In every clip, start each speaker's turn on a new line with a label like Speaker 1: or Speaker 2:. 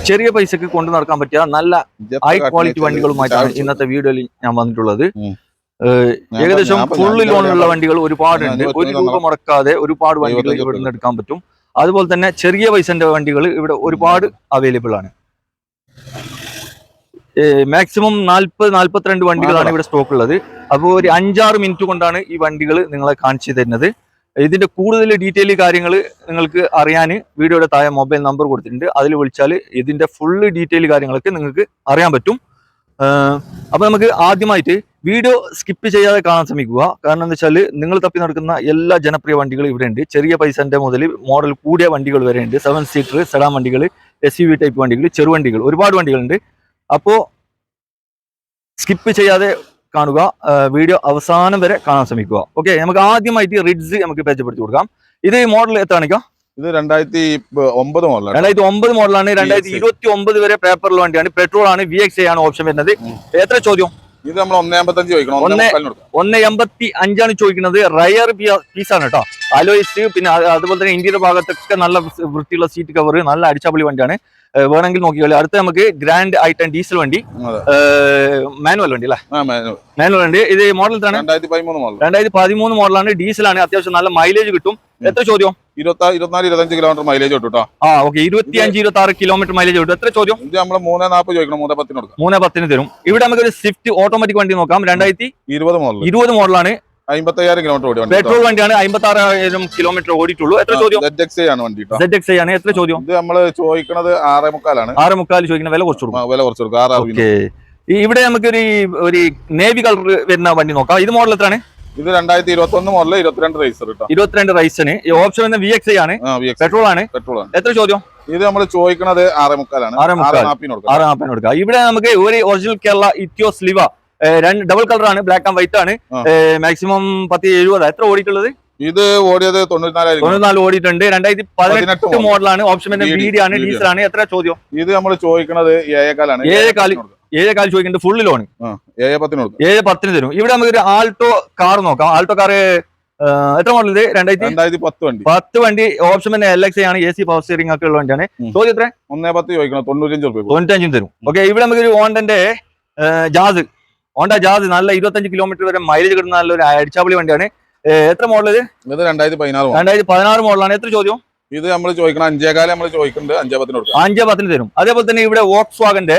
Speaker 1: ചെറിയ പൈസക്ക് കൊണ്ടു നടക്കാൻ പറ്റിയ നല്ല ഹൈ ക്വാളിറ്റി വണ്ടികളുമായിട്ടാണ് ഇന്നത്തെ വീഡിയോയിൽ ഞാൻ വന്നിട്ടുള്ളത്. ഏകദേശം ഫുൾ ലോണുള്ള വണ്ടികൾ ഒരുപാടുണ്ട്. 1 രൂപ മുടക്കാതെ ഒരുപാട് വണ്ടികൾ ഇവിടെ നിന്ന് എടുക്കാൻ പറ്റും. അതുപോലെ തന്നെ ചെറിയ പൈസന്റെ വണ്ടികൾ ഇവിടെ ഒരുപാട് അവൈലബിൾ ആണ്. മാക്സിമം 40-42 വണ്ടികളാണ് ഇവിടെ സ്റ്റോക്ക് ഉള്ളത്. അപ്പോൾ ഒരു 5-6 മിനിറ്റ് കൊണ്ടാണ് ഈ വണ്ടികൾ നിങ്ങളെ കാണിച്ചു തരുന്നത്. ഇതിന്റെ കൂടുതൽ ഡീറ്റെയിൽ കാര്യങ്ങൾ നിങ്ങൾക്ക് അറിയാൻ വീഡിയോയുടെ താഴെ മൊബൈൽ നമ്പർ കൊടുത്തിട്ടുണ്ട്. അതിൽ വിളിച്ചാൽ ഇതിന്റെ ഫുള്ള് ഡീറ്റെയിൽ കാര്യങ്ങളൊക്കെ നിങ്ങൾക്ക് അറിയാൻ പറ്റും. അപ്പൊ നമുക്ക് ആദ്യമായിട്ട് വീഡിയോ സ്കിപ്പ് ചെയ്യാതെ കാണാൻ ശ്രമിക്കുക. കാരണം എന്താ വെച്ചാൽ നിങ്ങൾ തപ്പി നടക്കുന്ന എല്ലാ ജനപ്രിയ വണ്ടികളും ഇവിടെ ഉണ്ട്. ചെറിയ പൈസന്റെ മുതൽ മോഡൽ കൂടിയ വണ്ടികൾ വരെ ഉണ്ട്. 7 സീറ്റർ സെഡാൻ വണ്ടികൾ, SUV ടൈപ്പ് വണ്ടികൾ, ചെറുവണ്ടികൾ, ഒരുപാട് വണ്ടികളുണ്ട്. അപ്പോൾ സ്കിപ്പ് ചെയ്യാതെ കാണുക, വീഡിയോ അവസാനം വരെ കാണാൻ ശ്രമിക്കുക. ഓക്കെ, നമുക്ക് ആദ്യമായിട്ട് റിഡ്സ് നമുക്ക് പരിചയപ്പെടുത്തി കൊടുക്കാം. ഇത് മോഡൽ എത്രയാണ്?
Speaker 2: ഇത് 2009 മോഡലാണ്.
Speaker 1: 2009 മോഡലാണ്. 2029 വരെ പേപ്പറിൽ വണ്ടിയാണ്. പെട്രോൾ ആണ്, VXI ആണ് ഓപ്ഷൻ വരുന്നത്. എത്ര ചോദ്യം?
Speaker 2: ഇത് നമ്മൾ 1.85 ചോദിക്കണം.
Speaker 1: 1.85 ചോദിക്കുന്നത്. റയർ പീസാണ് കേട്ടോ. അലോയ്സ്, പിന്നെ അതുപോലെ തന്നെ ഇന്ത്യയുടെ ഭാഗത്തൊക്കെ നല്ല വൃത്തിയുള്ള സീറ്റ് കവർ, നല്ല അടിച്ചാപ്പൊളി വണ്ടിയാണ്. വേണമെങ്കിൽ നോക്കിയാൽ അടുത്ത നമുക്ക് ഗ്രാൻഡ് ഐ10 ഡീസൽ വണ്ടി, മാനുവൽ വണ്ടി അല്ലേ? മാനുവൽ വണ്ടി. ഇത് മോഡൽ 2013 മോഡലാണ്. ഡീസലാണ്. അത്യാവശ്യം നല്ല മൈലേജ് കിട്ടും. എത്ര ചോദ്യം?
Speaker 2: 24-25 കിലോമീറ്റർ മൈലേജ് കിട്ടും.
Speaker 1: 25-26 കിലോമീറ്റർ മൈലേജ് കിട്ടും. എത്ര ചോദ്യം?
Speaker 2: ഇത് നമ്മൾ 3.40 ചോദിക്കണം.
Speaker 1: 3.10 തരും. ഇവിടെ നമുക്ക് ഒരു സ്വിഫ്റ്റ് ഓട്ടോമാറ്റിക് വണ്ടി നോക്കാം. 2020 മോഡലാണ്.
Speaker 2: 55,000 കിലോമീറ്റർ ഓടി.
Speaker 1: പെട്രോൾ വണ്ടിയാണ്. 56,000 കിലോമീറ്റർ ഓടിയിട്ടുള്ളൂ. എത്ര ചോദ്യം?
Speaker 2: ZXi ആണ് വണ്ടി.
Speaker 1: ZXi ആണ്. എത്ര ചോദ്യം?
Speaker 2: ഇത് നമ്മൾ ചോദിക്കുന്നത് 6.25 ആണ്.
Speaker 1: 6.25 ചോദിക്കുന്ന വില കുറച്ചു കൊടുക്കും. ഇവിടെ നമുക്ക് ഒരു നേവി കളർ വരുന്ന വണ്ടി നോക്കാം. ഇത് മോഡൽ എത്രയാണ്?
Speaker 2: ഇത് 2021 മോഡൽ, 22 റൈസർ.
Speaker 1: 22 റൈസിന് ഓപ്ഷൻ വരുന്ന VXi ആണ്. പെട്രോൾ ആണ്. എത്ര ചോദ്യം?
Speaker 2: ഇത് നമ്മൾ ചോദിക്കുന്നത് 6.25 ആണ്.
Speaker 1: 6.40 കൊടുക്കാം. ഇവിടെ നമുക്ക് ഒരു original Kerala Etios Liva double colour ആണ്, ബ്ലാക്ക് ആൻഡ് വൈറ്റ് ആണ്. മാക്സിമം 1070. എത്ര ഓടിയിട്ടുള്ളത്?
Speaker 2: ഇത് ഓടിയത്
Speaker 1: 94 ഓടിയിട്ടുണ്ട്. 2018 മോഡലാണ്. ഓപ്ഷൻ BD ആണ്, ഡീസൽ ആണ്. എത്ര ചോദ്യം?
Speaker 2: ഇത് നമ്മൾ ചോദിക്കുന്നത്
Speaker 1: 7.4 ചോദിക്കുന്നത്. ഫുള്ള് ലോൺ 7.10 തരും. ഇവിടെ നമുക്ക് ഒരു ആൾട്ടോ കാർ നോക്കാം. ആൾട്ടോ കാർ എത്ര മോഡൽ? ഇത് 2010 വണ്ടി. ഓപ്ഷൻ LXi ആണ്. AC പവർ സ്റ്റിയറിംഗ് ഒക്കെ ഉള്ള വണ്ടിയാണ്. ചോദ്യം എത്ര?
Speaker 2: 1.10 ചോദിക്കണം.
Speaker 1: 95 തരും. ഓക്കെ, ഇവിടെ നമുക്ക് ഒരു ഹോണ്ടന്റെ ഹോണ്ട ജാസ് നല്ല 25 കിലോമീറ്റർ വരെ മൈലേജ് കിട്ടുന്ന നല്ലൊരു അടിച്ചാപ്പൊളി വണ്ടിയാണ്. എത്ര മോഡൽ? ഇത് 2016 മോഡലാണ്. എത്ര ചോദ്യം?
Speaker 2: ഇത് നമ്മൾ ചോദിക്കണം 5.4 നമ്മൾ ചോദിക്കുന്നുണ്ട്.
Speaker 1: 5.10 തരും. അതേപോലെ തന്നെ ഇവിടെ വോക്സ് വാഗന്റെ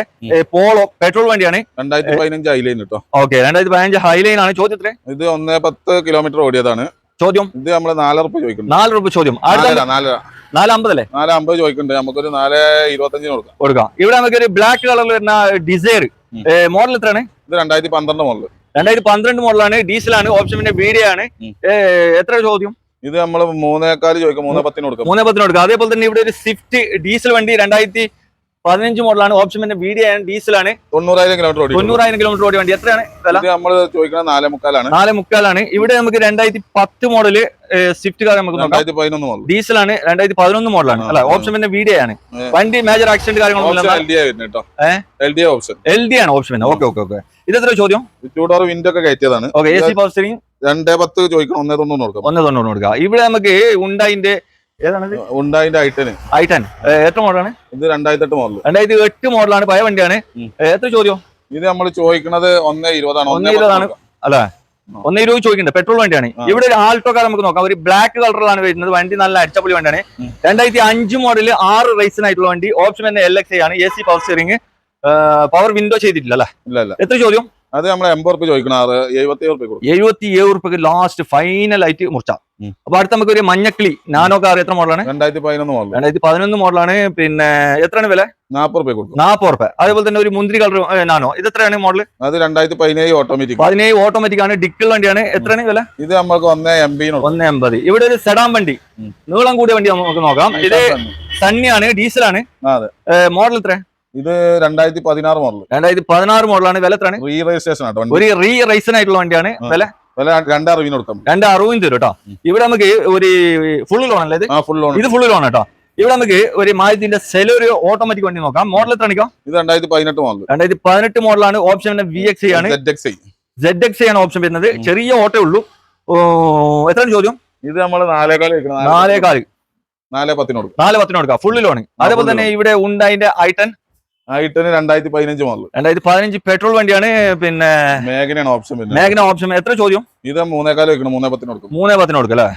Speaker 1: പോളോ പെട്രോൾ വണ്ടിയാണ്.
Speaker 2: 2015 ഹൈലൈൻ കേട്ടോ.
Speaker 1: ഓക്കെ, 2015 ഹൈലൈൻ ആണ്. ചോദ്യം എത്ര?
Speaker 2: ഇത് 1.10 കിലോമീറ്റർ ഓടിയതാണ്.
Speaker 1: ചോദ്യം?
Speaker 2: ഇത് നമ്മൾ 4 രൂപ ചോദിക്കുന്നു.
Speaker 1: 4 രൂപ ചോദ്യം. 4.50 അല്ലേ?
Speaker 2: 4.50 ചോദിക്കുന്നുണ്ട്. നമുക്കൊരു 4.25
Speaker 1: കൊടുക്കാം. ഇവിടെ നമുക്കൊരു ബ്ലാക്ക് കളറിൽ വരുന്ന ഡിസയർ മോഡൽ എത്രയാണ്?
Speaker 2: ഇത് 2012 മോഡൽ.
Speaker 1: 2012 മോഡലാണ്. ഡീസലാണ്. ഓപ്ഷൻ BD ആണ്. എത്ര ചോദ്യം?
Speaker 2: ഇത് നമ്മൾ 3.4 ചോദിക്കും. 3.10
Speaker 1: കൊടുക്കാം. അതേപോലെ തന്നെ ഇവിടെ ഒരു സ്വിഫ്റ്റ് ഡീസൽ വണ്ടി 2015 മോഡലാണ്. ഓപ്ഷൻ BD ആണ്, ഡീസലാണ്.
Speaker 2: 90,000 കിലോമീറ്റർ
Speaker 1: ഓടി വണ്ടി. എത്രയാണ് വില?
Speaker 2: നമ്മൾ ചോദിക്കുന്നത് 4.25 ആണ്.
Speaker 1: 4.25 ആണ്. ഇവിടെ നമുക്ക് 2010 മോഡല് സ്വിഫ്റ്റ് കാർ നമുക്ക് നോക്കാം.
Speaker 2: 2011 മോഡൽ.
Speaker 1: ഡീസലാണ്. 2011 മോഡലാണ്. അല്ല, ഓപ്ഷൻ BD ആണ്. വണ്ടി മേജർ ആക്സിഡന്റ് കാര്യങ്ങളൊന്നും LD ആണ് ഓപ്ഷൻ. ഓക്കെ. ഇത് എത്ര ചോദ്യം?
Speaker 2: 2 ഡോർ വിൻഡോ ഒക്കെ കയറ്റിയതാണ്.
Speaker 1: AC പവർ സ്റ്റിയറിംഗ്
Speaker 2: 2.10 ചോദിക്കണം.
Speaker 1: 1.90 കൊടുക്കാം. ഇവിടെ നമുക്ക് ഉണ്ടായിന്റെ i10 എത്ര മോഡലാണ്?
Speaker 2: ഇത് 2008 മോഡൽ.
Speaker 1: 2008 മോഡലാണ്. പഴയ വണ്ടിയാണ്. എത്ര ചോദ്യം?
Speaker 2: ഇത് നമ്മൾ ചോദിക്കുന്നത് 1.20 ആണ്.
Speaker 1: 1.20 അല്ലെ? 1.20 ചോദിക്കുന്നുണ്ട്. പെട്രോൾ വണ്ടിയാണ്. ഇവിടെ ഒരു ആൾട്ടോ കാർ നമുക്ക് നോക്കാം. ഒരു ബ്ലാക്ക് കളറിലാണ് വരുന്നത്. വണ്ടി നല്ല അടിച്ചപ്പൊളി വണ്ടിയാണ്. 2005 മോഡല് 6 റൈസിനായിട്ടുള്ള വണ്ടി. ഓപ്ഷൻ LXi ആണ്. AC power steering, power window ചെയ്തിട്ടില്ല അല്ലെ? എത്ര ചോദ്യം?
Speaker 2: അത് നമ്മൾ 80 രൂപ ചോദിക്കണം.
Speaker 1: 77 രൂപക്ക് ലാസ്റ്റ് ഫൈനൽ ആയിട്ട് മുറിച്ചാം. അപ്പൊ അടുത്ത നമുക്ക് ഒരു മഞ്ഞക്കിളി നാനോ കാർ. എത്ര മോഡലാണ്?
Speaker 2: 2011
Speaker 1: മോഡലാണ്. പിന്നെ എത്രയാണ് വില?
Speaker 2: 40 രൂപ.
Speaker 1: അതേപോലെ തന്നെ ഒരു മുന്തിരി കളർ നാനോ. ഇത് എത്രയാണ് മോഡൽ?
Speaker 2: അത് 2017 ഓട്ടോമാറ്റിക്.
Speaker 1: 17 ഓട്ടോമാറ്റിക് ആണ്. ഡിക്കിൾ വണ്ടിയാണ്. എത്രയാണ് വില?
Speaker 2: ഇത് നമുക്ക് 1.80.
Speaker 1: ഇവിടെ ഒരു സെഡാൻ വണ്ടി, നീളം കൂടിയ വണ്ടി നമുക്ക് നോക്കാം. ഇത് സണ്ണിയാണ്, ഡീസലാണ്. മോഡൽ എത്ര?
Speaker 2: ഇത് 2016 മോഡൽ.
Speaker 1: 2016 മോഡലാണ്. വില എത്രയാണ്?
Speaker 2: റീ രജിസ്ട്രേഷൻ ആട്ടോ.
Speaker 1: ഒരു റീ റൈസൻ ആയിട്ടുള്ള വണ്ടിയാണ്. വില
Speaker 2: 2.60 കൊടുക്കാം.
Speaker 1: 2.60 തരും കേട്ടോ. ഇവിടെ നമുക്ക് ഒരു ഫുൾ ലോൺ അല്ലേ? ഇത് ഫുൾ ലോൺ കേട്ടോ. ഇവിടെ നമുക്ക് ഒരു മാരുതിന്റെ സെലോറിയോ ഓട്ടോമാറ്റിക് വണ്ടി നോക്കാം. മോഡൽ എത്ര കാണിക്കാം?
Speaker 2: ഇത് 2018 മോഡൽ.
Speaker 1: 2018 മോഡലാണ്. ഓപ്ഷൻ VXi ആണ്. ZXi ആണ് ഓപ്ഷൻ വരുന്നത്. ചെറിയ ഓട്ടേ ഉള്ളൂ. എത്രയാണ് ചോദ്യം?
Speaker 2: ഇത് നമ്മൾ 4.4 4,10 കൊടുക്കും.
Speaker 1: 4,10 കൊടുക്കാം ഫുള്ള് ലോൺ. അതേപോലെ തന്നെ ഇവിടെ ഉണ്ടായിന്റെ i10
Speaker 2: 2015 മോഡൽ
Speaker 1: 2015 പെട്രോൾ വണ്ടിയാണ്. പിന്നെ
Speaker 2: മേഘനയാണ് ഓപ്ഷൻ.
Speaker 1: മേഘന ഓപ്ഷൻ എത്ര ചോദ്യം?
Speaker 2: ഇത് 3,4 വെക്കണം, 3,10 കൊടുക്കും.
Speaker 1: 3,10 കൊടുക്കും അല്ലേ?